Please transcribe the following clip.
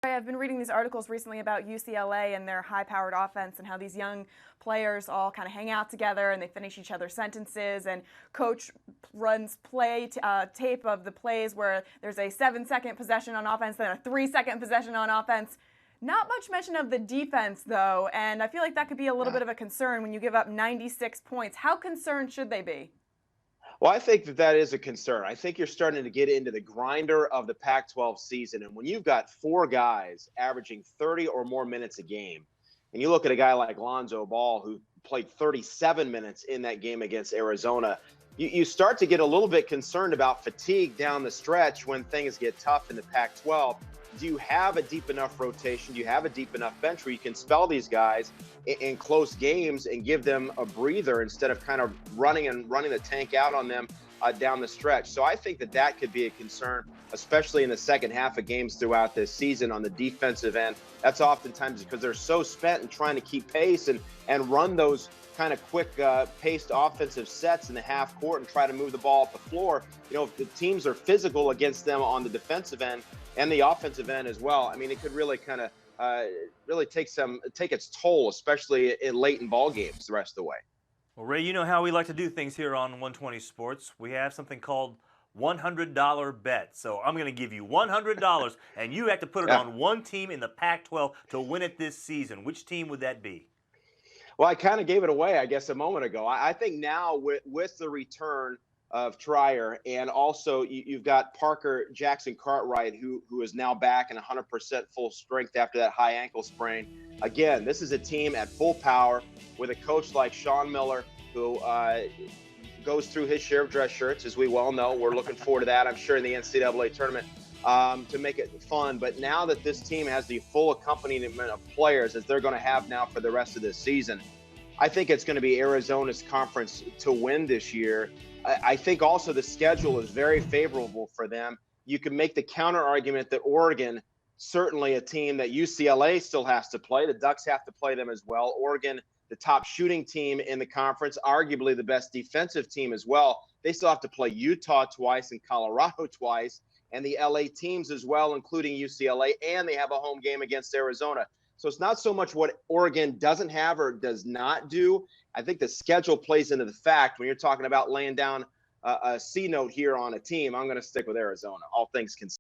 I've been reading these articles recently about UCLA and their high-powered offense and how these young players all kind of hang out together and they finish each other's sentences, and coach runs tape of the plays where there's a 7-second possession on offense, then a 3-second possession on offense. Not much mention of the defense, though, and I feel like that could be a little bit of a concern when you give up 96 points. How concerned should they be? Well, I think that is a concern. I think you're starting to get into the grinder of the Pac-12 season. And when you've got four guys averaging 30 or more minutes a game, and you look at a guy like Lonzo Ball, who played 37 minutes in that game against Arizona, you start to get a little bit concerned about fatigue down the stretch when things get tough in the Pac-12. Do you have a deep enough rotation? Do you have a deep enough bench where you can spell these guys in close games and give them a breather instead of kind of running the tank out on them down the stretch? So I think that could be a concern, especially in the second half of games throughout this season on the defensive end. That's oftentimes because they're so spent in trying to keep pace and run those kind of quick paced offensive sets in the half court and try to move the ball up the floor. You know, if the teams are physical against them on the defensive end and the offensive end as well, I mean, it could really kind of really take its toll, especially late in ball games the rest of the way. Well, Ray, you know how we like to do things here on 120 Sports. We have something called $100 bet. So I'm going to give you $100, and you have to put it on one team in the Pac-12 to win it this season. Which team would that be? Well, I kind of gave it away, I guess, a moment ago. I think now with the return of Trier, and also you've got Parker Jackson Cartwright, who is now back in 100% full strength after that high ankle sprain. Again, this is a team at full power with a coach like Sean Miller, who goes through his share of dress shirts, as we well know. We're looking forward to that, I'm sure, in the NCAA tournament to make it fun. But now that this team has the full accompaniment of players, as they're going to have now for the rest of this season, I think it's going to be Arizona's conference to win this year. I think also the schedule is very favorable for them. You can make the counter argument that Oregon, certainly a team that UCLA still has to play. The Ducks have to play them as well. Oregon, the top shooting team in the conference, arguably the best defensive team as well. They still have to play Utah twice and Colorado twice, and the LA teams as well, including UCLA, and they have a home game against Arizona. So it's not so much what Oregon doesn't have or does not do. I think the schedule plays into the fact when you're talking about laying down a C note here on a team. I'm going to stick with Arizona, all things considered.